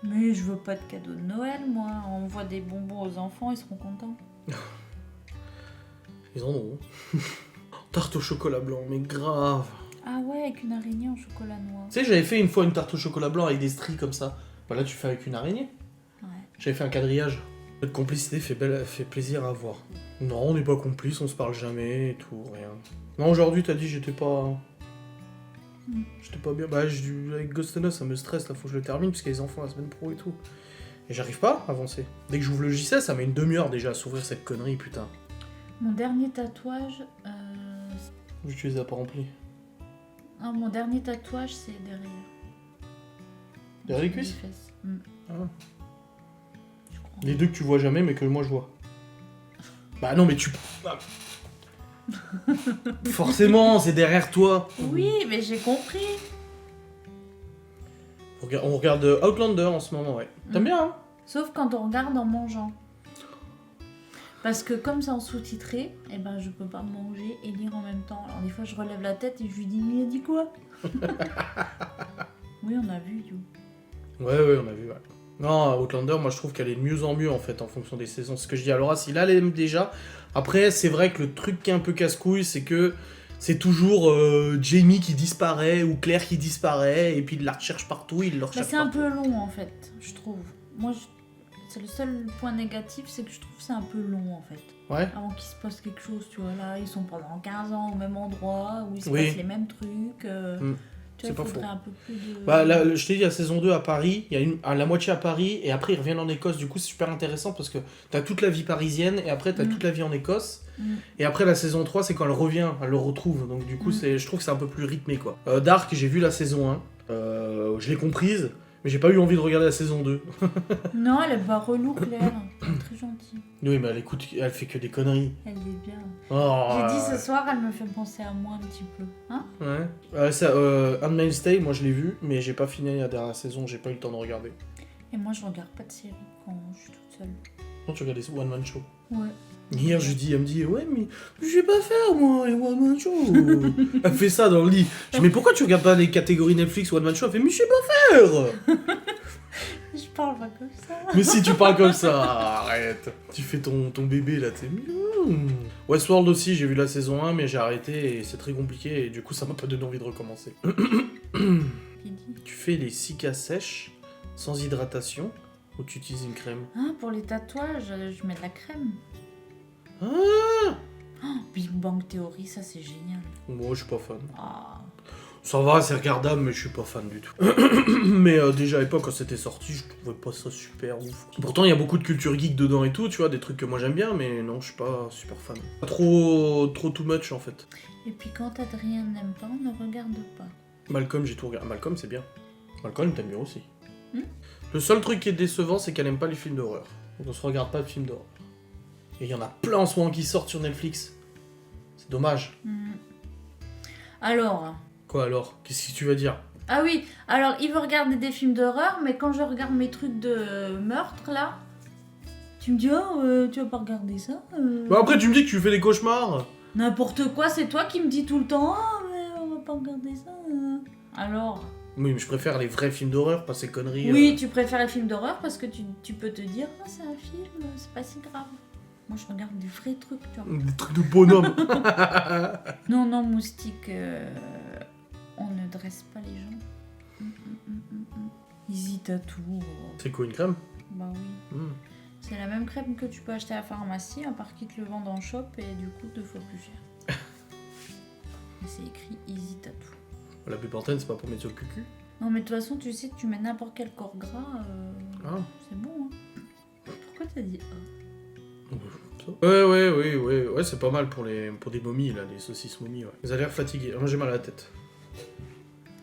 Mais je veux pas de cadeau de Noël, moi. On envoie des bonbons aux enfants, ils seront contents. Ils en ont. Tarte au chocolat blanc, mais grave. Ah ouais, avec une araignée en chocolat noir. Tu sais, j'avais fait une fois une tarte au chocolat blanc avec des stries comme ça. Bah là, tu fais avec une araignée. Ouais. J'avais fait un quadrillage. Notre complicité fait plaisir à voir. Non, on n'est pas complices, on se parle jamais et tout, rien. Non, aujourd'hui, t'as dit j'étais pas... J'étais pas bien. Bah, avec Ghost in Us, ça me stresse, là, faut que je le termine, parce qu'il y a les enfants la semaine pro et tout. Et j'arrive pas à avancer. Dès que j'ouvre le JC, ça met une demi-heure déjà à s'ouvrir cette connerie, putain. Mon dernier tatouage... Tu les as pas remplis. Non, mon dernier tatouage, c'est derrière. Derrière les cuisses fesses. Ah. Je crois. Les deux que tu vois jamais, mais que moi je vois. Bah non, mais tu... Ah. Forcément, c'est derrière toi. Oui, mais j'ai compris. On regarde Outlander en ce moment, ouais. T'aimes bien, hein? Sauf quand on regarde en mangeant. Parce que comme c'est en sous-titré, eh ben je peux pas manger et lire en même temps. Alors des fois je relève la tête et je lui dis mais il a dit quoi? Oui, on a vu You. Ouais, on a vu, ouais. Non, Outlander, moi je trouve qu'elle est de mieux en mieux en fait en fonction des saisons. C'est ce que je dis à Laura, si là elle aime déjà. Après, c'est vrai que le truc qui est un peu casse-couille, c'est que c'est toujours Jamie qui disparaît ou Claire qui disparaît et puis il la recherche partout, il le recherche C'est un partout. peu long en fait, je trouve. Moi, c'est le seul point négatif, c'est que je trouve que c'est un peu long en fait. Ouais. Avant qu'il se passe quelque chose, tu vois, là, ils sont pendant 15 ans au même endroit, où il se Oui. passe les mêmes trucs. Tu C'est vois, pas il faudrait faux. un peu plus de... Bah là, je t'ai dit, la saison 2 à Paris, il y a la moitié à Paris, et après ils reviennent en Écosse, du coup c'est super intéressant parce que t'as toute la vie parisienne, et après t'as toute la vie en Écosse, et après la saison 3 c'est quand elle revient, elle le retrouve, donc du coup je trouve que c'est un peu plus rythmé quoi. Dark, j'ai vu la saison 1, je l'ai comprise, mais j'ai pas eu envie de regarder la saison 2. Non, elle est pas relou, Claire. Elle est très gentille. Oui, mais elle écoute, elle fait que des conneries. Elle est bien. Oh, J'ai dit ce soir, elle me fait penser à moi un petit peu. Hein? Ouais. Handmaid's Tale, moi je l'ai vu, mais j'ai pas fini la dernière saison, j'ai pas eu le temps de regarder. Et moi, je regarde pas de série quand je suis toute seule. Non, tu regardes les One Man Show. Ouais. Hier, elle me dit, ouais, mais je vais pas faire, moi, les One Man Show. Elle fait ça dans le lit. Je dis, mais pourquoi tu regardes pas les catégories Netflix One Man Show? Elle fait, mais je sais pas faire. Je parle pas comme ça. Mais si tu parles comme ça, arrête. Tu fais ton bébé, là, t'es... Westworld aussi, j'ai vu la saison 1, mais j'ai arrêté, et c'est très compliqué, et du coup, ça m'a pas donné envie de recommencer. Tu fais les 6 cas sèches, sans hydratation, ou tu utilises une crème? Ah, pour les tatouages, je mets de la crème. Ah, Oh, Big Bang Theory, ça c'est génial. moi, je suis pas fan. Ah. Ça va, c'est regardable, mais je suis pas fan du tout. Mais déjà à l'époque, quand c'était sorti, je trouvais pas ça super ouf. Pourtant, il y a beaucoup de culture geek dedans et tout, tu vois, des trucs que moi j'aime bien, mais non, je suis pas super fan. Pas trop too much en fait. Et puis quand Adrien n'aime pas, on ne regarde pas. Malcolm, j'ai tout regardé. Malcolm, c'est bien. Malcolm, t'aimes bien aussi. Le seul truc qui est décevant, c'est qu'elle aime pas les films d'horreur. Donc on se regarde pas de films d'horreur. Et il y en a plein en ce moment qui sortent sur Netflix. C'est dommage. Alors... Quoi alors? Qu'est-ce que tu vas dire? Ah oui, alors il veut regarder des films d'horreur, mais quand je regarde mes trucs de meurtre, là, tu me dis, oh, tu vas pas regarder ça Bah après, tu me dis que tu fais des cauchemars. N'importe quoi, c'est toi qui me dis tout le temps, ah, mais on va pas regarder ça. Alors... Oui, mais je préfère les vrais films d'horreur, pas ces conneries. Oui, tu préfères les films d'horreur parce que tu peux te dire, ah, c'est un film, c'est pas si grave. Moi, je regarde des vrais trucs, tu vois. Des trucs de bonhomme. Non, moustique, on ne dresse pas les gens. Easy Tattoo. C'est quoi, une crème? Bah oui. C'est la même crème que tu peux acheter à la pharmacie, à part qu'ils te le vendent en shop et du coup 2 fois plus cher. Et c'est écrit Easy Tattoo. La bupantène, c'est pas pour mettre sur le cucu. Non, mais de toute façon, tu sais que tu mets n'importe quel corps gras, c'est bon. Hein. Pourquoi t'as dit Ouais, c'est pas mal pour des momies, là, les saucisses momies, ouais. Vous avez l'air fatigué. Moi, j'ai mal à la tête.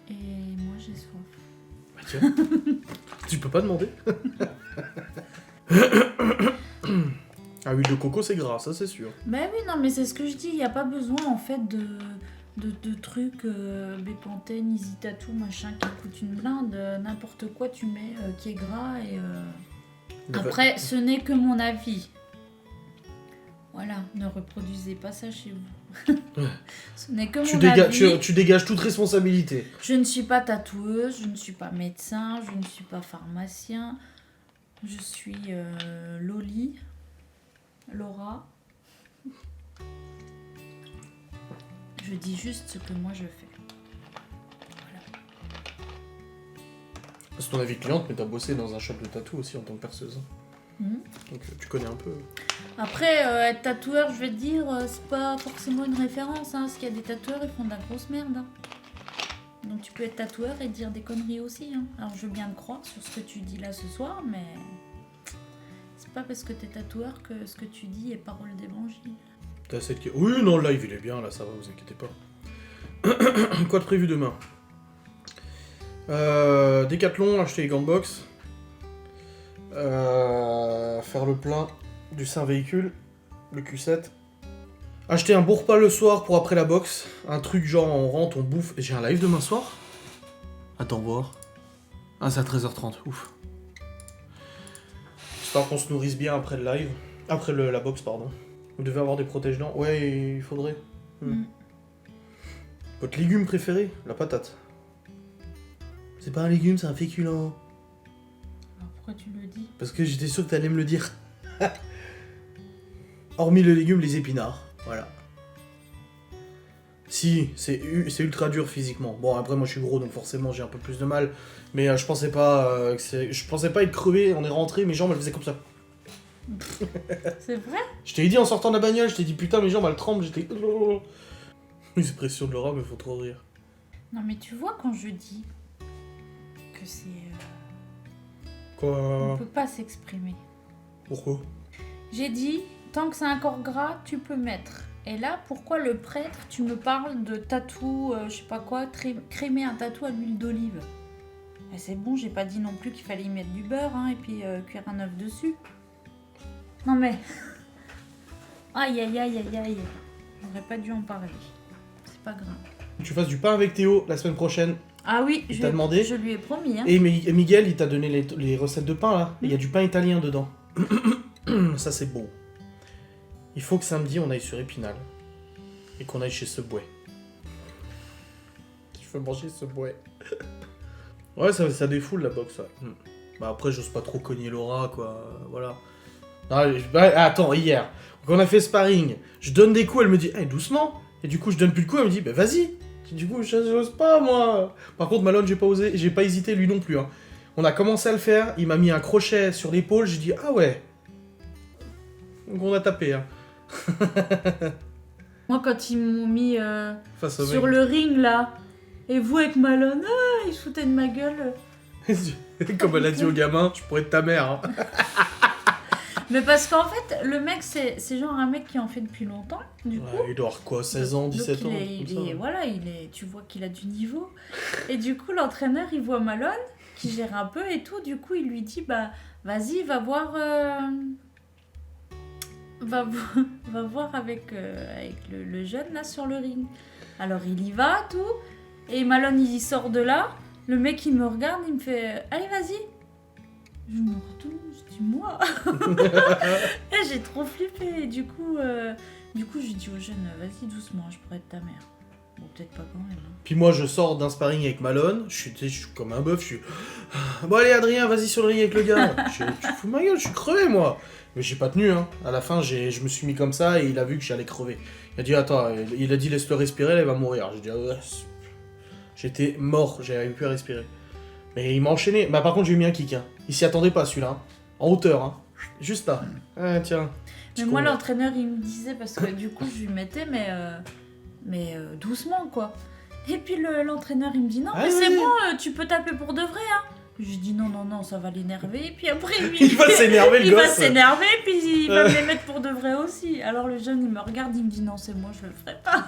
Et moi, j'ai soif. Bah tiens, tu peux pas demander. Ah, huile de coco, c'est gras, ça, c'est sûr. Bah oui, non, mais c'est ce que je dis, il n'y a pas besoin, en fait, de trucs, bépantène, Easy Tattoo, machin, qui coûtent une blinde. N'importe quoi, tu mets qui est gras et... Après, ce n'est que mon avis. Voilà, ne reproduisez pas ça chez vous. Ouais. Ce n'est que Tu, mon déga- avis. tu dégages toute responsabilité. Je ne suis pas tatoueuse, je ne suis pas médecin, je ne suis pas pharmacien. Je suis Laura. Je dis juste ce que moi je fais. C'est ton avis cliente, mais t'as bossé dans un shop de tatou aussi en tant que perceuse. Mhm. Donc tu connais un peu. Après, être tatoueur, je vais te dire, c'est pas forcément une référence, hein, parce qu'il y a des tatoueurs, ils font de la grosse merde. Hein. Donc tu peux être tatoueur et dire des conneries aussi. Hein. Alors je veux bien te croire sur ce que tu dis là ce soir, mais c'est pas parce que t'es tatoueur que ce que tu dis est parole d'évangile. T'as cette qui... Oui, non, le live il est bien, là, ça va, vous inquiétez pas. Quoi de prévu demain Décathlon, acheter les gants de boxe. Faire le plein du saint véhicule, le Q7. Acheter un bon repas le soir pour après la boxe. Un truc genre on rentre, on bouffe. J'ai un live demain soir. Attends voir. Ah, c'est à 13h30, ouf. J'espère qu'on se nourrisse bien après le live. Après la boxe, pardon. Vous devez avoir des protège-dents. Ouais, il faudrait. Votre légume préféré, la patate. C'est pas un légume, c'est un féculent. Alors pourquoi tu le dis? Parce que j'étais sûr que t'allais me le dire. Hormis le légume, les épinards. Voilà. Si, c'est ultra dur physiquement. Bon, après, moi, je suis gros, donc forcément, j'ai un peu plus de mal. Mais je pensais pas je pensais pas être crevé. On est rentré, mes jambes, elles faisaient comme ça. C'est vrai? Je t'ai dit en sortant de la bagnole, je t'ai dit putain, mes jambes, elles tremblent. J'étais... Les expressions de Laura me font trop rire. Non mais tu vois quand je dis que c'est... on Quoi? peut pas s'exprimer. Pourquoi? J'ai dit, tant que c'est un corps gras, tu peux mettre. Et là, pourquoi le prêtre, tu me parles de tatou, je sais pas quoi, crémer un tatou à l'huile d'olive? Et c'est bon, j'ai pas dit non plus qu'il fallait y mettre du beurre, hein, et puis cuire un œuf dessus. Non mais... Aïe aïe aïe aïe aïe. J'aurais pas dû en parler. C'est pas grave. Tu fasses du pain avec Théo la semaine prochaine. Ah oui, Il t'a demandé. je lui ai promis. Hein. Et Miguel, il t'a donné les recettes de pain là. Il y a du pain italien dedans. Ça c'est beau. Il faut que samedi on aille sur Épinal. Et qu'on aille chez Subway. Je veux manger Subway. Ouais, ça défoule la boxe. Ouais. Bah après, j'ose pas trop cogner Laura, quoi. Voilà. Attends, hier, quand on a fait sparring, je donne des coups, elle me dit hey, doucement. Et du coup, je donne plus de coups, elle me dit bah vas-y. Du coup, j'ose pas, moi. Par contre, Malone, j'ai pas hésité, lui non plus. Hein. On a commencé à le faire, il m'a mis un crochet sur l'épaule, j'ai dit ah ouais. Donc on a tapé. Hein. Moi, quand ils m'ont mis Face au sur mec. le ring, là, et vous avec Malone, ils se foutaient de ma gueule. Comme elle a dit au gamin, je pourrais être ta mère. Hein. Mais parce qu'en fait, le mec, c'est genre un mec qui en fait depuis longtemps, du coup. Ouais, il doit avoir quoi, 16 ans, 17 Donc, ans voilà, tu vois qu'il a du niveau. Et du coup, l'entraîneur, il voit Malone, qui gère un peu et tout. Du coup, il lui dit, bah, vas-y, va voir... Va voir avec le jeune, là, sur le ring. Alors, il y va, tout. Et Malone, il sort de là. Le mec, il me regarde, il me fait, allez, vas-y. Je me retourne, je dis, moi. Et j'ai trop flippé. Et du coup, je dis au jeune, vas-y doucement, je pourrais être ta mère. Bon, peut-être pas quand même. Hein. Puis moi, je sors d'un sparring avec Malone, je suis comme un bœuf, je suis... Bon allez Adrien, vas-y sur le ring avec le gars. Tu fous ma gueule, je suis crevé moi. Mais j'ai pas tenu, hein. À la fin, je me suis mis comme ça et il a vu que j'allais crever. Il a dit, attends, il a dit, laisse-le respirer, elle va mourir. J'ai dit, ouais. J'étais mort, j'avais plus à respirer. Mais il m'a enchaîné. Bah par contre, j'ai eu mis un kick, hein. Il s'y attendait pas celui-là, hein. En hauteur, hein. Juste là. Ah, tiens. Mais moi, l'entraîneur, il me disait, parce que du coup, je lui mettais, mais doucement, quoi. Et puis l'entraîneur, il me dit, non, mais c'est bon, tu peux taper pour de vrai, hein. J'ai dit, non, ça va l'énerver. Et puis après, il va s'énerver, le gosse. Il va s'énerver, puis il va me les mettre pour de vrai aussi. Alors le jeune, il me regarde, il me dit, non, c'est moi, je le ferai pas.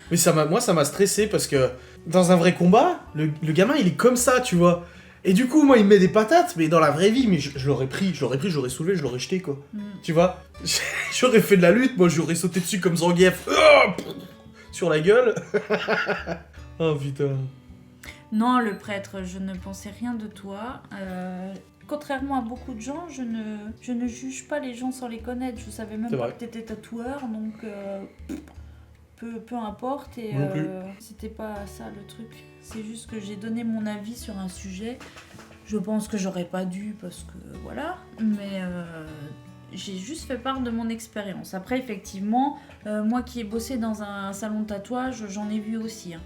Mais moi, ça m'a stressé parce que dans un vrai combat, le gamin, il est comme ça, tu vois. Et du coup, moi, il me met des patates, mais dans la vraie vie, mais je l'aurais pris, j'aurais soulevé, je l'aurais jeté, quoi. Tu vois. J'aurais fait de la lutte, moi, j'aurais sauté dessus comme Zangief. Sur la gueule. Oh, putain. Non, le prêtre, je ne pensais rien de toi. contrairement à beaucoup de gens, je ne juge pas les gens sans les connaître. Je savais même C'est pas vrai. que t'étais tatoueur, donc peu importe. Et Non plus. c'était pas ça le truc. C'est juste que j'ai donné mon avis sur un sujet. Je pense que j'aurais pas dû parce que voilà, mais j'ai juste fait part de mon expérience. Après, effectivement, moi qui ai bossé dans un salon de tatouage, j'en ai vu aussi. Hein.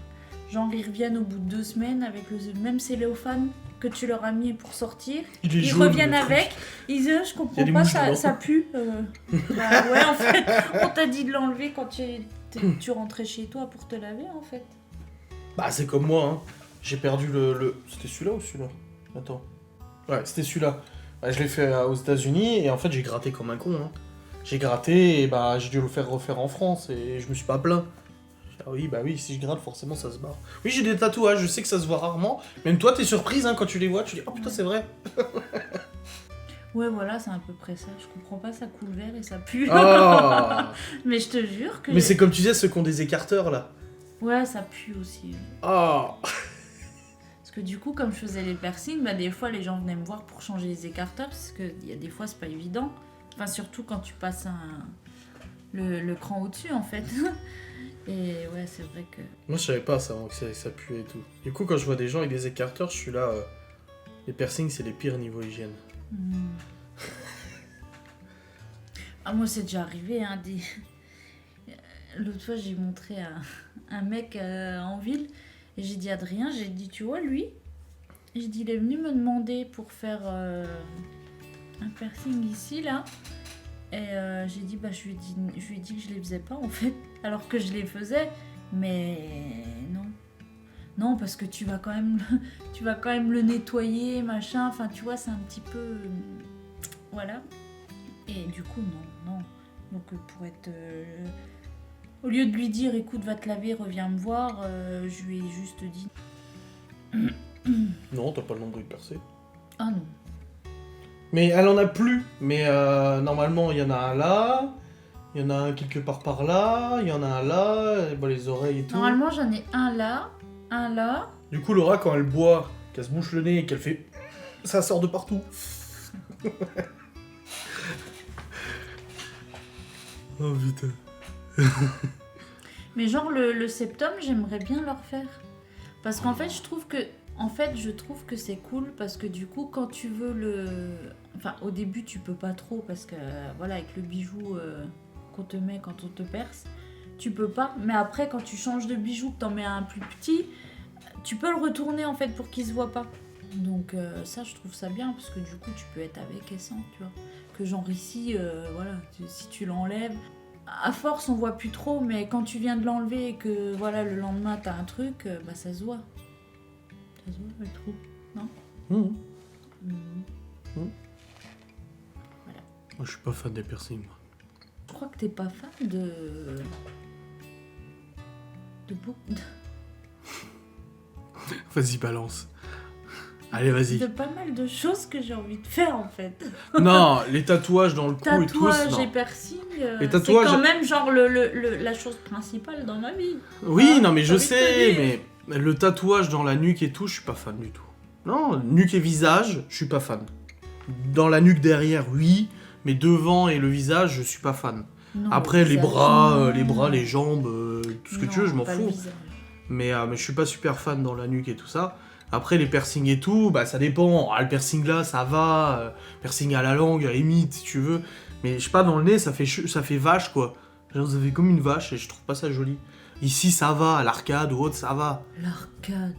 Genre, ils reviennent au bout de 2 semaines avec le même cellophane que tu leur as mis pour sortir. Il est Ils jaune, reviennent le truc. avec, ils disent je Il y a comprends des pas, mouches dedans. ça pue. Bah ouais, en fait, on t'a dit de l'enlever quand tu rentrais chez toi pour te laver en fait. Bah, c'est comme moi, hein. J'ai perdu le... C'était celui-là ou celui-là? Attends. Ouais, c'était celui-là. Bah, je l'ai fait aux États-Unis et en fait, j'ai gratté comme un con. Hein. J'ai gratté et bah, j'ai dû le faire refaire en France et je me suis pas plaint. Ah oui, bah oui, si je gratte, forcément, ça se barre. Oui, j'ai des tatouages, je sais que ça se voit rarement. Même toi, t'es surprise hein, quand tu les vois, tu dis « Oh putain, c'est vrai !» Ouais, voilà, c'est à peu près ça. Je comprends pas, ça coule vert et ça pue. Oh. Mais je te jure que... Mais c'est comme tu disais, ceux qui ont des écarteurs, là. Ouais, ça pue aussi. Oh. Parce que du coup, comme je faisais les piercings, bah, des fois, les gens venaient me voir pour changer les écarteurs. Parce qu'il y a des fois, c'est pas évident. Enfin, surtout quand tu passes le cran au-dessus, en fait. Et ouais, c'est vrai que... Moi, je savais pas ça, que ça pue et tout. Du coup, quand je vois des gens avec des écarteurs, je suis là... Les piercings, c'est les pires niveau hygiène. Ah, moi, c'est déjà arrivé, hein, L'autre fois, j'ai montré un mec en ville, et j'ai dit à Adrien, j'ai dit, tu vois, lui, j'ai dit, il est venu me demander pour faire un piercing ici, là, et j'ai dit, bah, je lui ai dit que je les faisais pas, en fait, alors que je les faisais, mais non. Non, parce que tu vas quand même le nettoyer, machin, enfin, tu vois, c'est un petit peu... voilà. Et du coup, non. Donc, pour être... au lieu de lui dire, écoute, va te laver, reviens me voir, je lui ai juste dit... Non, t'as pas le nombril percé. Ah non. Mais elle en a plus. Mais normalement, il y en a un là. Il y en a un quelque part par là. Il y en a un là. Et bon, les oreilles et tout. Normalement, j'en ai un là. Du coup, Laura, quand elle boit, qu'elle se bouche le nez et qu'elle fait... Ça sort de partout. Oh putain. Mais genre, le septum, j'aimerais bien le refaire. Parce qu'en fait, je trouve que c'est cool parce que du coup, quand tu veux le... Enfin, au début, tu peux pas trop parce que, voilà, avec le bijou qu'on te met quand on te perce, tu peux pas. Mais après, quand tu changes de bijou, que t'en mets un plus petit, tu peux le retourner, en fait, pour qu'il se voit pas. Donc ça, je trouve ça bien parce que du coup, tu peux être avec et sans, tu vois. Que genre ici, voilà, si tu l'enlèves... À force, on voit plus trop, mais quand tu viens de l'enlever et que voilà, le lendemain t'as un truc, bah ça se voit. Ça se voit, je trouve, non ? Moi, je suis pas fan des piercings. Moi. Je crois que t'es pas fan de beaucoup. Vas-y, balance. Allez, vas-y. De pas mal de choses que j'ai envie de faire en fait. Non, les tatouages dans le cou et tout. Tatouage et Non. piercing, Les tatouages... c'est quand même genre la chose principale dans ma vie. Oui, non, mais j'ai je envie de te sais, dire. mais le tatouage dans la nuque et tout, je suis pas fan du tout. Non, nuque et visage, je suis pas fan. Dans la nuque derrière, oui, mais devant et le visage, je suis pas fan. Non, Après, le les visage, bras, non. les jambes, tout ce que Non, tu veux, je m'en pas fous. le visage. Mais je suis pas super fan dans la nuque et tout ça. Après, les piercings et tout, bah ça dépend. Ah, le piercing là, ça va. Piercing à la langue, à la limite, si tu veux. Mais je sais pas, dans le nez, ça fait vache, quoi. Genre, ça fait comme une vache et je trouve pas ça joli. Ici, ça va. À l'arcade ou autre, ça va. L'arcade.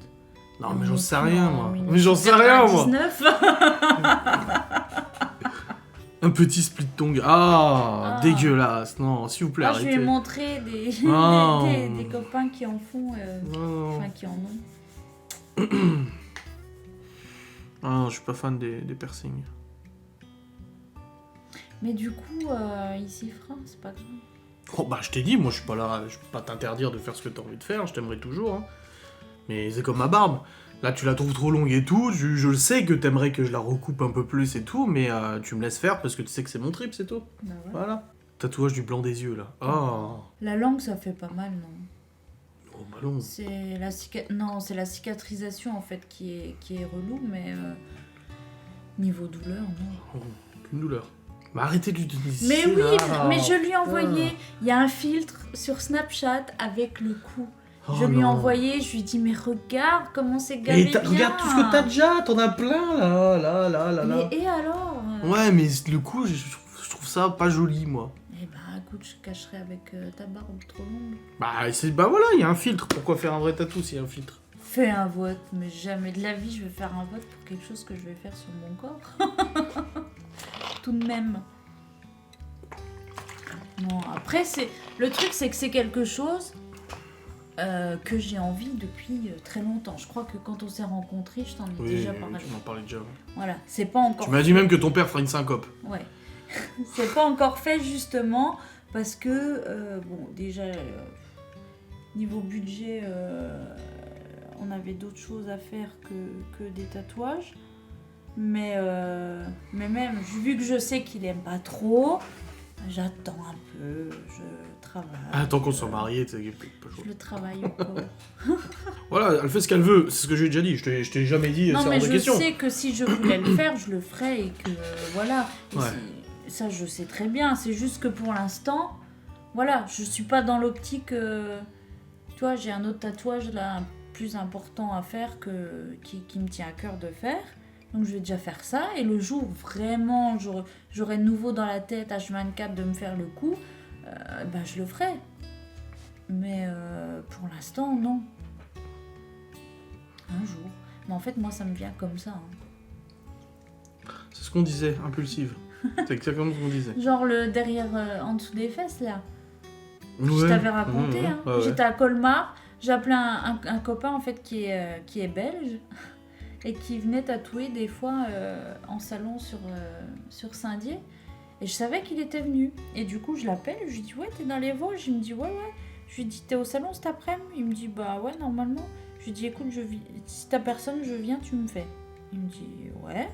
Non, mais j'en sais rien, moi. En Mais j'en sais rien, moi. 19. Un petit split tongue. Ah, Ah. dégueulasse. Non, s'il vous plaît, Moi, je lui ai arrêtez. montré Ah. des copains qui en font, Non. enfin qui en ont. Ah, non, je suis pas fan des piercings. Mais du coup, il s'y fera, c'est pas grave. Oh, bah, je t'ai dit, moi, je suis pas là, je peux pas t'interdire de faire ce que t'as envie de faire, je t'aimerai toujours, hein. Mais c'est comme ma barbe. Là, tu la trouves trop longue et tout, je le sais que t'aimerais que je la recoupe un peu plus et tout, mais tu me laisses faire parce que tu sais que c'est mon trip, c'est tout. Bah ouais. Voilà. Tatouage du blanc des yeux, là. Ah. La langue, ça fait pas mal, non? Oh, bah non. C'est la cicatrisation en fait qui est relou, mais Niveau douleur, non. Aucune douleur. Bah arrêtez d'utiliser Mais oui, là. mais je lui ai envoyé. Il y a un filtre sur Snapchat avec le coup. Oh Je lui ai non. envoyé, je lui ai dit mais regarde comment c'est gavé bien. Regarde tout ce que t'as déjà, t'en as plein là. Mais et alors Ouais, mais le coup, je trouve ça pas joli, moi. Eh ben écoute, je cacherai avec ta barbe trop longue. Bah voilà, il y a un filtre. Pourquoi faire un vrai tatou s'il y a un filtre? Fais un vote, mais jamais de la vie je vais faire un vote pour quelque chose que je vais faire sur mon corps. Tout de même. Non, après c'est le truc, c'est que c'est quelque chose que j'ai envie depuis très longtemps. Je crois que quand on s'est rencontrés, je t'en ai déjà parlé. Tu m'en parlais déjà. Ouais. Voilà, c'est pas encore. Tu m'as dit même que ton père fera une syncope. Ouais. C'est pas encore fait justement parce que bon déjà niveau budget on avait d'autres choses à faire que des tatouages. Mais même, vu que je sais qu'il aime pas trop, j'attends un peu, je travaille. Tant qu'on soit mariés, tu sais, Je le travaille encore. Voilà, elle fait ce qu'elle veut, c'est ce que j'ai déjà dit, je t'ai jamais dit, Non, c'est mais hors de je question. sais que si je voulais le faire, je le ferais et que voilà. Et Ouais. ça, je sais très bien. C'est juste que pour l'instant, voilà, je suis pas dans l'optique. Tu vois, j'ai un autre tatouage là, plus important à faire qui me tient à cœur de faire. Donc je vais déjà faire ça. Et le jour où vraiment j'aurai de nouveau dans la tête H24 de me faire le coup, ben je le ferai. Mais pour l'instant, non. Un jour. Mais en fait, moi, ça me vient comme ça. Hein. C'est ce qu'on disait, impulsive. C'est exactement ce qu'on disait. Genre le derrière, en dessous des fesses, là. Je Ouais. t'avais raconté. Ouais, Hein. ouais. J'étais à Colmar. J'ai appelé un copain, en fait, qui est belge. Et qui venait tatouer des fois en salon sur Saint-Dié. Et je savais qu'il était venu. Et du coup, je l'appelle. Je lui dis, ouais, t'es dans les Vosges? Il me dit, ouais. Je lui dis, t'es au salon cet après-midi? Il me dit, bah ouais, normalement. Je lui dis, écoute, si t'as personne, je viens, tu me fais. Il me dit, ouais.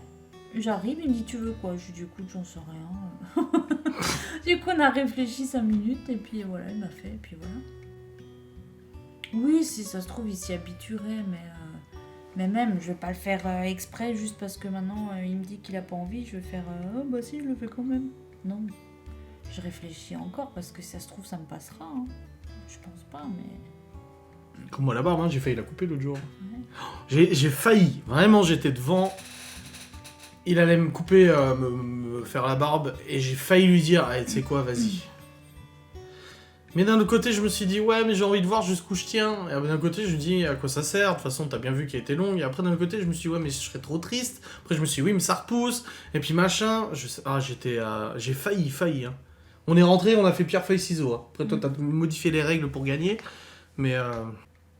J'arrive, il me dit, tu veux quoi? Je lui dis, écoute, j'en sais rien. Du coup, on a réfléchi 5 minutes, et puis voilà, il m'a fait, et puis voilà. Oui, si ça se trouve, il s'y habituerait, mais même, je vais pas le faire exprès, juste parce que maintenant, il me dit qu'il a pas envie, je vais faire, oh bah si, je le fais quand même. Non, je réfléchis encore, parce que si ça se trouve, ça me passera. Hein. Je pense pas, mais... Comme moi la barbe, hein, j'ai failli la couper l'autre jour. Ouais. J'ai failli, vraiment j'étais devant. Il allait me couper, me faire la barbe, et j'ai failli lui dire, allez, tu sais quoi, vas-y. Mais d'un autre côté, je me suis dit, ouais, mais j'ai envie de voir jusqu'où je tiens. Et d'un côté, je me dis, à quoi ça sert? De toute façon, t'as bien vu qu'elle était longue. Et après, d'un autre côté, je me suis dit, ouais, mais je serais trop triste. Après, je me suis dit, oui, mais ça repousse. Et puis, machin. J'ai failli. Hein. On est rentré, on a fait pierre, feuille, ciseaux. Hein. Après, toi, t'as modifié les règles pour gagner. Mais.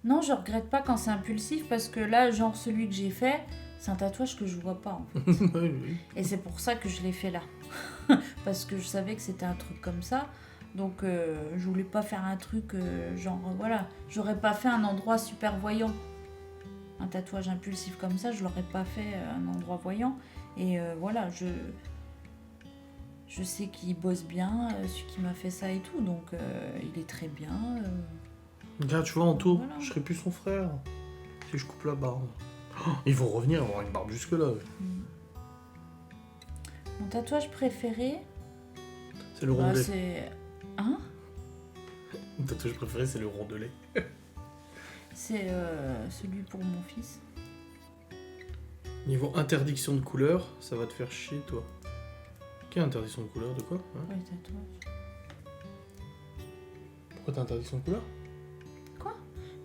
Non, je regrette pas quand c'est impulsif, parce que là, genre celui que j'ai fait, c'est un tatouage que je vois pas, en fait. Oui. Et c'est pour ça que je l'ai fait là. Parce que je savais que c'était un truc comme ça. Donc je voulais pas faire un truc genre voilà. J'aurais pas fait un endroit super voyant. Un tatouage impulsif comme ça, je l'aurais pas fait un endroit voyant. Et voilà, je sais qu'il bosse bien, celui qui m'a fait ça et tout. Donc il est très bien. Regarde, tu vois, en tout, Voilà. je serais plus son frère. Si je coupe la barbe. Oh, ils vont revenir, avoir une barbe jusque-là. Mon tatouage préféré, C'est le rondelet. c'est... Hein? Mon tatouage préféré, c'est le rondelet. C'est celui pour mon fils. Niveau interdiction de couleur, ça va te faire chier, toi. Quelle interdiction de couleur? De quoi hein? Ouais, tatouage. Pourquoi t'as interdiction de couleur?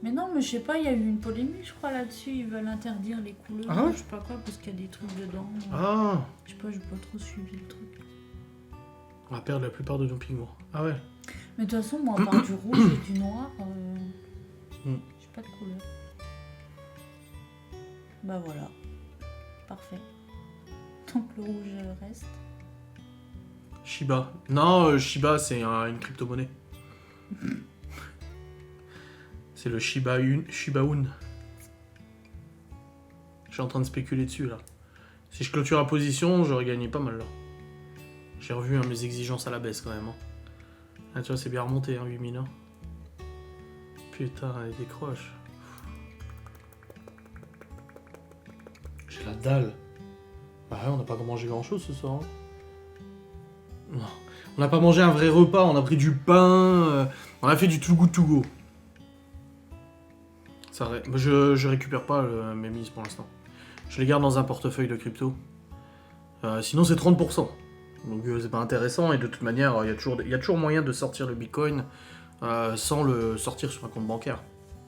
Mais non, mais je sais pas, il y a eu une polémique, je crois, là-dessus. Ils veulent interdire les couleurs, Ah ouais? je sais pas quoi, parce qu'il y a des trucs dedans. Ah, Je sais pas, j'ai pas trop suivi le truc. on va perdre la plupart de nos pigments. Ah ouais. Mais de toute façon, moi, à part du rouge et du noir, j'ai pas de couleur. Bah voilà. Parfait. Tant que le rouge reste. Shiba. Non, Shiba, c'est une crypto-monnaie. C'est le Shiba Inu. Je suis en train de spéculer dessus, là. Si je clôture la position, j'aurais gagné pas mal, là. J'ai revu mes exigences à la baisse, quand même. Hein. Ah, tu vois, c'est bien remonté, hein, 8000. Hein. Putain, elle décroche. J'ai la dalle. Bah ouais, on n'a pas mangé grand-chose ce soir. Hein. Non. On n'a pas mangé un vrai repas, on a pris du pain, on a fait du too good to go. Ça, je récupère pas mes mises pour l'instant. Je les garde dans un portefeuille de crypto. Sinon c'est 30%. Donc c'est pas intéressant et de toute manière il y a toujours moyen de sortir le bitcoin sans le sortir sur un compte bancaire.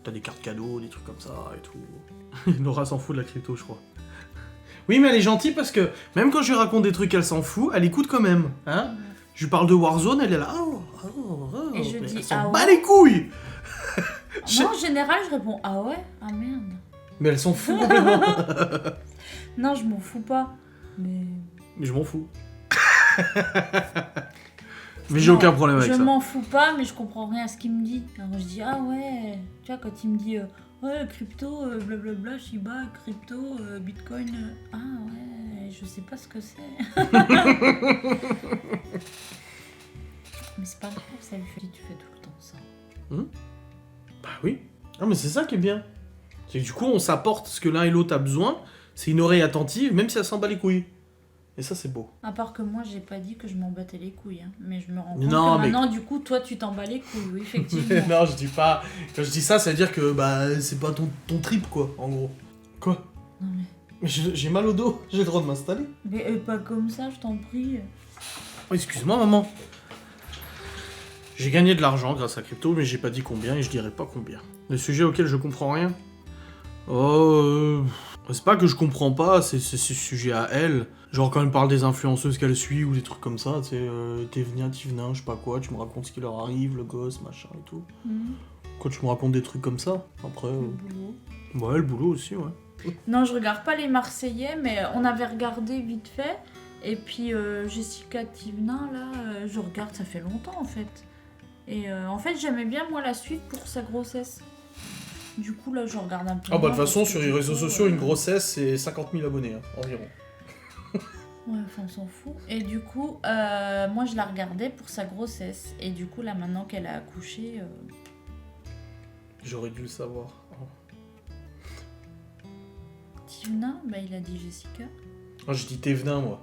T'as des cartes cadeaux, des trucs comme ça et tout. Nora s'en fout de la crypto je crois. Oui mais elle est gentille parce que même quand je lui raconte des trucs elle s'en fout, elle écoute quand même. Hein, je lui parle de Warzone, elle est là. Et je dis elle s'en ah bat ouais. les couilles. Moi en général je réponds ah ouais, ah merde. Mais elle s'en fout complètement. Non je m'en fous pas. Mais Mais je m'en fous. Mais j'ai aucun problème avec ça. Je m'en fous pas, mais je comprends rien à ce qu'il me dit. Alors je dis ah ouais, tu vois quand il me dit ouais crypto, blablabla, Shiba, crypto, Bitcoin, ah ouais, je sais pas ce que c'est. Mais c'est pas grave, ça lui fait, tu fais tout le temps ça. Bah oui. Ah mais c'est ça qui est bien. C'est que du coup on s'apporte ce que l'un et l'autre a besoin. C'est une oreille attentive, même si elle s'en bat les couilles. Et ça c'est beau. À part que moi j'ai pas dit que je m'en battais les couilles, hein. Mais je me rends compte Non, que mais... maintenant du coup toi tu t'en bats les couilles, oui effectivement. Non je dis pas. Quand je dis ça, ça veut dire que bah c'est pas ton trip quoi, en gros. Quoi? Non mais... Mais j'ai mal au dos, j'ai le droit de m'installer. Mais pas comme ça, je t'en prie. Oh, excuse-moi maman. J'ai gagné de l'argent grâce à crypto, mais j'ai pas dit combien et je dirai pas combien. Le sujet auquel je comprends rien. C'est pas que je comprends pas, c'est sujet à elle. Genre quand elle parle des influenceuses qu'elle suit ou des trucs comme ça, tu sais, t'es venu, je sais pas quoi, tu me racontes ce qui leur arrive, le gosse, machin et tout. Quand tu me racontes des trucs comme ça, après... Le boulot. Ouais, le boulot aussi, ouais. Non, je regarde pas les Marseillais, mais on avait regardé vite fait. Et puis Jessica Thivenin, là, je regarde, ça fait longtemps en fait. Et en fait, j'aimais bien moi la suite pour sa grossesse. Du coup, là, je regarde un peu. Ah bah de toute façon, sur les réseaux sociaux, une grossesse, c'est 50 000 abonnés, hein, environ. Ouais, enfin, on s'en fout. Et du coup, moi, je la regardais pour sa grossesse. Et du coup, là, maintenant qu'elle a accouché... J'aurais dû le savoir. Thivenin, bah, il a dit Jessica. Ah, je dis Thévenin, moi.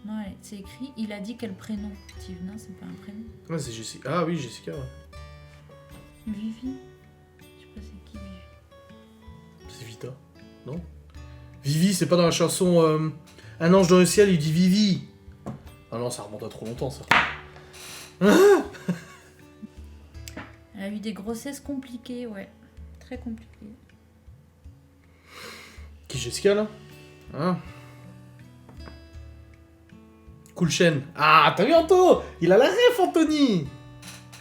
Non, c'est écrit, il a dit quel prénom. Thivenin, c'est pas un prénom. Ah, c'est Jessica. Ah oui, Jessica, ouais. Vivi. Je sais pas c'est qui Vivi. C'est Vita, non? Vivi, c'est pas dans la chanson Un ange dans le ciel, il dit Vivi. Ah non, ça remonte à trop longtemps, ça. Elle a eu des grossesses compliquées, ouais. Très compliquées. Qui, Jessica, là? Hein? Cool chaîne. Ah, t'as vu, Anto? Il a la ref, Anthony!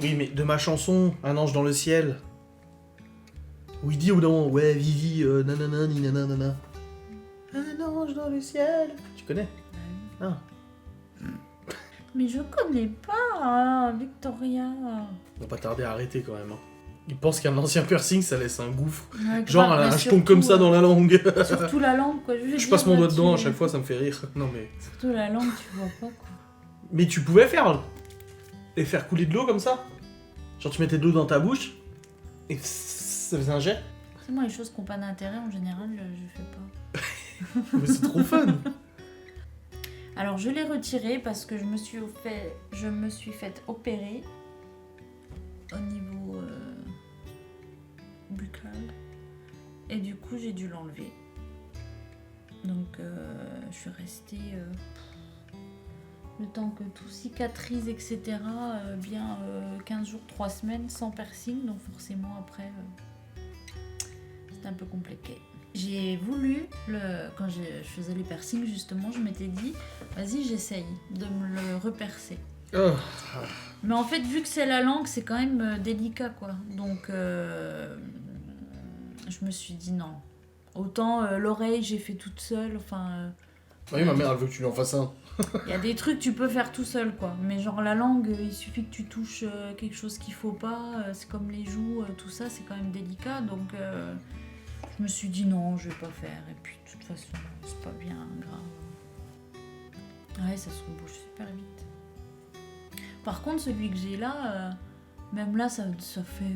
Oui, mais de ma chanson, Un ange dans le ciel. Où il dit ou non, ouais, Vivi, nanana, ni nanana. Un ange dans le ciel. Tu connais? Ah. Mais je connais pas, Victoria. On va pas tarder à arrêter quand même. Hein. Il pense qu'un ancien piercing, ça laisse un gouffre. Ouais, Genre grave, un jeton comme ça dans la langue. Surtout la langue, quoi. Je passe mon doigt dedans à chaque fois, ça me fait rire. Non mais. Surtout la langue, tu vois pas, quoi. Mais tu pouvais faire. Et faire couler de l'eau comme ça. Genre tu mettais de l'eau dans ta bouche. Et ça faisait un jet. C'est moi, les choses qui n'ont pas d'intérêt, en général, je fais pas. Mais c'est trop fun. Alors, je l'ai retiré parce que je me suis fait opérer au niveau buccal. Et du coup, j'ai dû l'enlever. Donc, je suis restée le temps que tout cicatrise, etc. Bien 15 jours, 3 semaines sans piercing. Donc, forcément, après, c'était un peu compliqué. J'ai voulu, quand je faisais les piercings, justement, je m'étais dit, vas-y, j'essaye de me le repercer. Oh. Mais en fait, vu que c'est la langue, c'est quand même délicat, quoi. Donc, je me suis dit non. Autant l'oreille, j'ai fait toute seule, enfin... Oui, ma mère, elle veut que tu lui en fasses un. Il y a des trucs que tu peux faire tout seul, quoi. Mais genre la langue, il suffit que tu touches quelque chose qu'il faut pas. C'est comme les joues, tout ça, c'est quand même délicat. Donc... je me suis dit non, je vais pas faire. Et puis de toute façon, c'est pas bien grave. Ouais, ça se rebouche super vite. Par contre, celui que j'ai là, même là, ça fait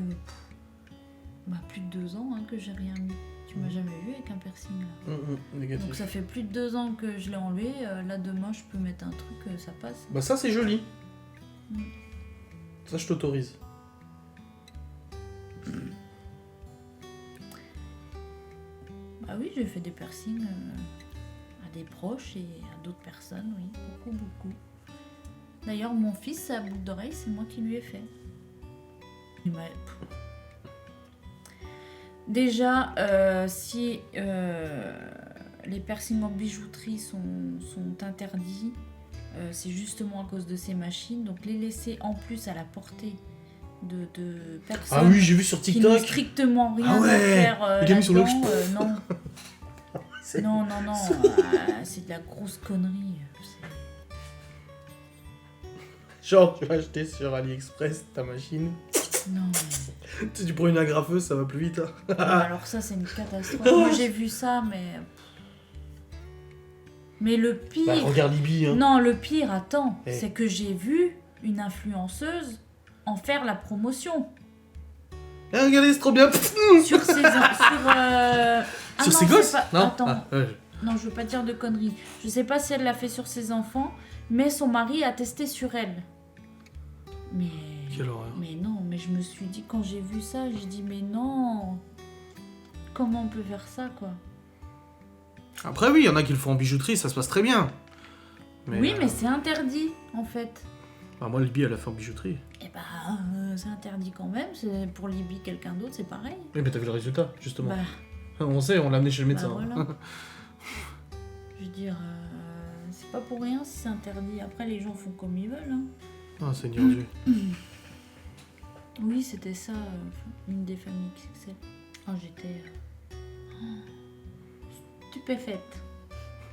plus de 2 ans que j'ai rien mis. Tu m'as jamais vu avec un piercing là. Négatif. Donc ça fait plus de 2 ans que je l'ai enlevé. Là demain je peux mettre un truc, ça passe. Bah ça c'est joli. Mm. Ça je t'autorise. Bah oui, j'ai fait des piercings à des proches et à d'autres personnes, oui, beaucoup. D'ailleurs, mon fils, sa boucle d'oreille, c'est moi qui lui ai fait. Il m'a- Déjà, si les piercings en bijouterie sont interdits, c'est justement à cause de ces machines. Donc les laisser en plus à la portée de personnes Ah oui, j'ai vu sur qui n'ont TikTok. strictement rien Ah ouais, à faire il a mis sur le- là-dedans, non. C'est- Non, c'est de la grosse connerie. Genre, tu vas acheter sur AliExpress ta machine. Non, Tu prends une agrafeuse, ça va plus vite. Hein. mais... alors ça, c'est une catastrophe. Moi, j'ai vu ça, mais... Mais le pire... Bah, regarde Libye. Hein. Non, le pire, attends, Eh. c'est que j'ai vu une influenceuse en faire la promotion. Ah, regardez, c'est trop bien. Sur ses... Sur non, ses c'est gosses pas- Non. Attends. Ah, ouais. Non, je veux pas dire de conneries. Je sais pas si elle l'a fait sur ses enfants, mais son mari a testé sur elle. Mais... Quelle horreur. Mais non, mais je me suis dit, quand j'ai vu ça, j'ai dit, mais non, comment on peut faire ça, quoi? Après, oui, il y en a qui le font en bijouterie, ça se passe très bien. Oui, mais c'est interdit, en fait. Bah, moi, Libye, elle a fait en bijouterie. Et bah, c'est interdit quand même. C'est pour Libye, quelqu'un d'autre, c'est pareil. Oui, mais t'as vu le résultat, justement. Bah, On sait, on l'a amené chez le médecin. voilà. Je veux dire, c'est pas pour rien si c'est interdit. Après, les gens font comme ils veulent, hein. Ah, Seigneur Dieu. Oui, c'était ça, une des familles XXL. Quand j'étais stupéfaite.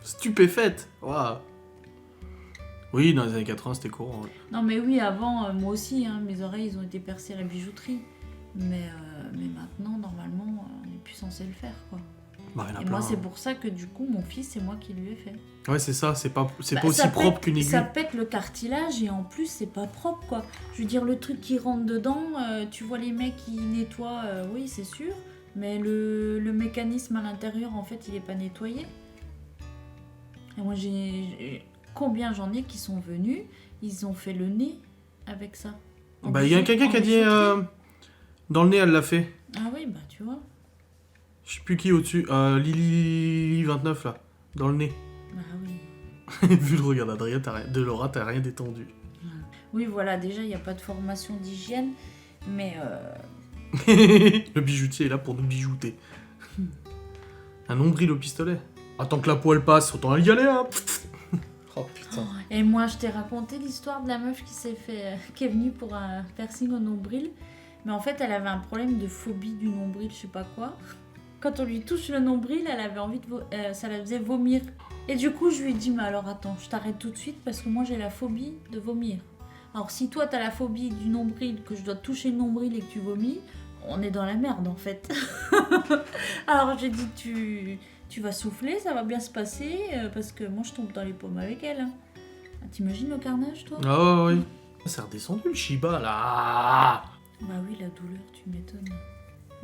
Stupéfaite. Waouh. Oui, dans les années 80, c'était courant. Ouais. Non, mais oui, avant, moi aussi, hein, mes oreilles, ils ont été percées à la bijouterie. Mais maintenant, normalement, on n'est plus censé le faire, quoi. Bah, il y en a Et plein, moi, c'est hein. pour ça que du coup, mon fils, c'est moi qui lui ai fait. Ouais, c'est ça, c'est pas Bah, aussi ça propre pète- qu'une aiguille. Ça pète le cartilage et en plus, c'est pas propre, quoi. Je veux dire, le truc qui rentre dedans, tu vois les mecs qui nettoient, oui, c'est sûr. Mais le mécanisme à l'intérieur, en fait, il est pas nettoyé. Et moi, combien j'en ai qui sont venus, ils ont fait le nez avec ça. Bah, il y a quelqu'un qui a dit dans le nez, elle l'a fait. Ah oui, bah tu vois. Je sais plus qui au-dessus. Lily 29 là, dans le nez. Bah oui. Vu le regard d'Adrien, de Laura, t'as rien détendu. Oui, voilà, déjà, il n'y a pas de formation d'hygiène, mais... Le bijoutier est là pour nous bijouter. Un nombril au pistolet. Attends que la poêle passe, autant y aller, hein. Oh putain. Et moi, je t'ai raconté l'histoire de la meuf qui est venue pour un piercing au nombril, mais en fait, elle avait un problème de phobie du nombril, je sais pas quoi. Quand on lui touche le nombril, elle avait envie de ça la faisait vomir. Et du coup, je lui ai dit, mais alors attends, je t'arrête tout de suite parce que moi, j'ai la phobie de vomir. Alors si toi, t'as la phobie du nombril, que je dois toucher le nombril et que tu vomis, on est dans la merde, en fait. Alors j'ai dit, tu vas souffler, ça va bien se passer, parce que moi, je tombe dans les pommes avec elle. Hein. Ah, t'imagines le carnage, toi? Ah ouais, oui. C'est redescendu le Shiba là. Bah oui, la douleur, tu m'étonnes.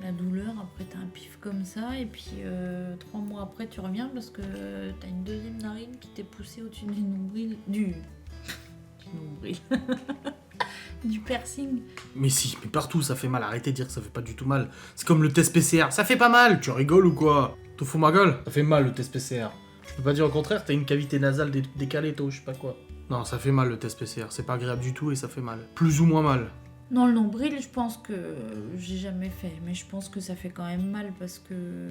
La douleur, après t'as un pif comme ça, et puis 3 mois après tu reviens parce que t'as une deuxième narine qui t'est poussée au-dessus du nombril. Du nombril. Du piercing. Mais si, mais partout ça fait mal, arrêtez de dire que ça fait pas du tout mal. C'est comme le test PCR, ça fait pas mal, tu rigoles ou quoi? Te fous ma gueule? Ça fait mal le test PCR. Je peux pas dire au contraire, t'as une cavité nasale décalée, toi, je sais pas quoi. Non, ça fait mal le test PCR, c'est pas agréable du tout et ça fait mal. Plus ou moins mal. Dans le nombril, je pense que j'ai jamais fait, mais je pense que ça fait quand même mal parce que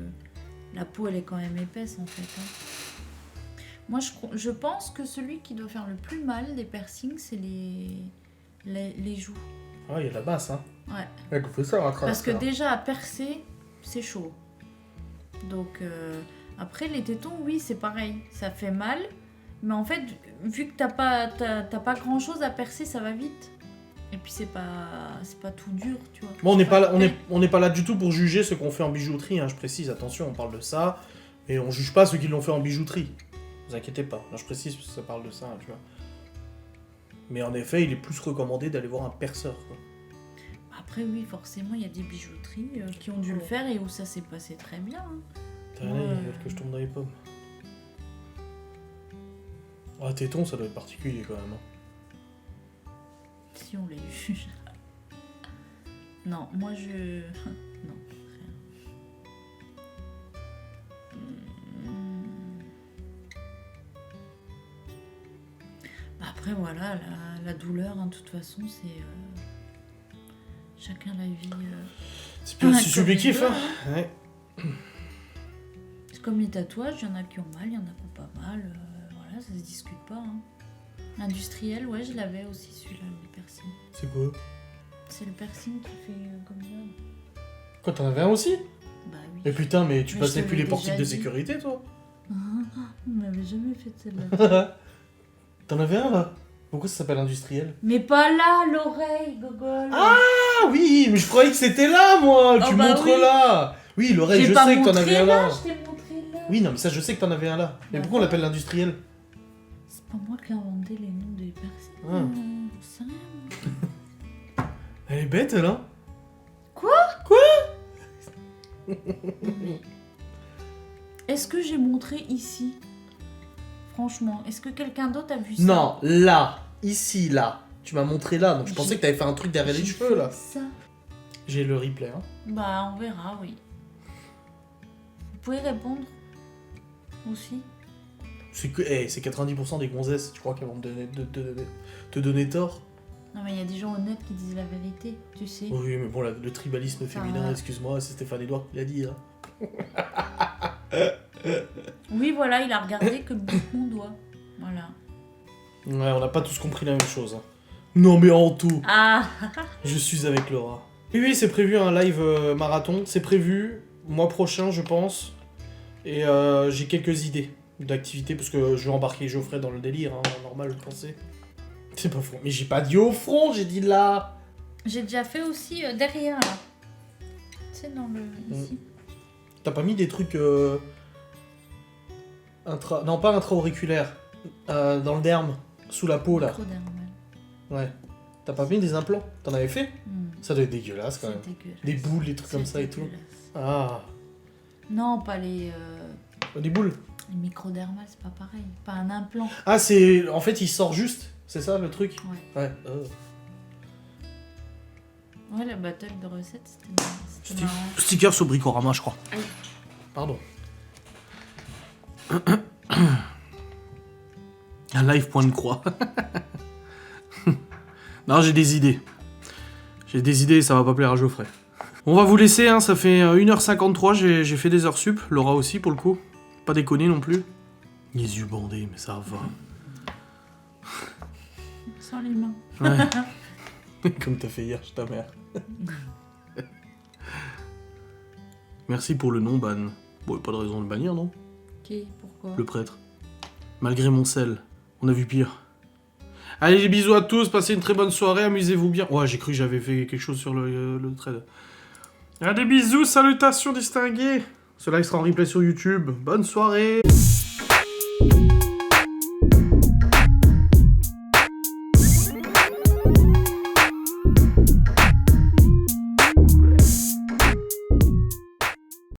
la peau elle est quand même épaisse en fait. Hein. Moi je pense que celui qui doit faire le plus mal des piercings, c'est les joues. Ah, il y a de la basse, hein. Ouais. Ouais, qu'on fait ça, à Parce que déjà à percer, c'est chaud. Donc après les tétons, oui c'est pareil, ça fait mal, mais en fait vu que t'as pas grand chose à percer, ça va vite. Et puis c'est pas tout dur, tu vois. Bon, on n'est pas là du tout pour juger ce qu'on fait en bijouterie, hein, je précise, attention, on parle de ça, et on juge pas ceux qui l'ont fait en bijouterie. Vous inquiétez pas, là, je précise parce que ça parle de ça, tu vois. Mais en effet, il est plus recommandé d'aller voir un perceur, quoi. Après, oui, forcément, il y a des bijouteries qui ont dû le faire et où ça s'est passé très bien. Hein. T'as rien, ils veulent que je tombe dans les pommes. Ah, téton, ça doit être particulier quand même. Hein. Si on les juge. Non, moi je. Non, rien. Après, voilà, la douleur, hein, de toute façon, c'est. Chacun la vit. C'est comme subjectif, il veut, hein. Ouais. C'est comme les tatouages, il y en a qui ont mal, il y en a qui ont pas mal. Voilà, ça se discute pas. Hein. Industriel, ouais, je l'avais aussi celui-là, le piercing. C'est quoi? C'est le piercing qui fait comme ça. Quoi, t'en avais un aussi? Bah oui. Mais putain, mais tu Mais passais je te plus l'ai les portiques déjà de dit. sécurité, toi? On m'avait jamais fait de celle-là. T'en avais un, là? Pourquoi ça s'appelle industriel? Mais pas là, l'oreille, gogol. Ah oui, mais je croyais que c'était là, moi. Oh Tu bah montres oui. là. Oui, l'oreille, J'ai je pas sais que t'en montré avais un là. Je t'ai montré là. Oui, non, mais ça, je sais que t'en avais un là. Mais Bah pourquoi on ouais. l'appelle l'industriel? C'est pas moi qui ai inventé les noms des personnes. Ah. C'est rien. Elle est bête, elle, hein? Est-ce que j'ai montré ici? Franchement, est-ce que quelqu'un d'autre a vu ça? Non, là. Ici, là. Tu m'as montré là, donc je pensais J'ai- que t'avais fait un truc derrière les J'ai cheveux, fait là. Ça. J'ai le replay, hein. Bah, on verra, oui. Vous pouvez répondre aussi. C'est que, c'est 90% des gonzesses, tu crois qu'elles vont te donner tort? Non, mais il y a des gens honnêtes qui disent la vérité, tu sais. Oui, mais bon, le tribalisme féminin, va. excuse-moi, c'est Stéphane Edouard qui l'a dit, hein. Oui, voilà, il a regardé que le bout de mon doigt. Voilà. Ouais, on n'a pas tous compris la même chose. Hein. Non, mais en tout, Ah. je suis avec Laura. Oui, c'est prévu un live marathon. C'est prévu, mois prochain, je pense. Et j'ai quelques idées d'activités, parce que je vais embarquer Geoffrey dans le délire, hein, normal, je pensais. C'est pas faux. Mais j'ai pas dit au front, j'ai dit là. J'ai déjà fait aussi derrière, là. Tu sais, dans le... ici. T'as pas mis des trucs... Non, pas intra-auriculaires. Dans le derme, sous la peau, là. Microdermal. Ouais. T'as pas mis des implants? T'en avais fait? Hmm. Ça doit être dégueulasse, quand C'est même. dégueulasse. Des boules, des trucs comme C'est ça et tout. dégueulasse. Ah. Non, pas les Des boules? microdermales, c'est pas pareil. Pas un implant. Ah, c'est... En fait, il sort juste. C'est ça, le truc? Ouais. Ouais. Ouais, la battle de recettes, c'était marrant. Stickers au Bricorama, je crois. Aïe. Pardon. Un live point de croix. Non, j'ai des idées. J'ai des idées, ça va pas plaire à Geoffrey. On va vous laisser, hein, ça fait 1h53, j'ai fait des heures sup. Laura aussi, pour le coup. Pas déconner non plus. Les yeux bandés, mais ça va. Sans les mains. Ouais. Comme t'as fait hier chez ta mère. Merci pour le nom, ban. Bon, pas de raison de le bannir, non? Ok, pourquoi? Le prêtre. Malgré mon sel, on a vu pire. Allez, les bisous à tous, passez une très bonne soirée, amusez-vous bien. Ouais, j'ai cru que j'avais fait quelque chose sur le trade. Allez, bisous, salutations distinguées. Ce live sera en replay sur YouTube. Bonne soirée.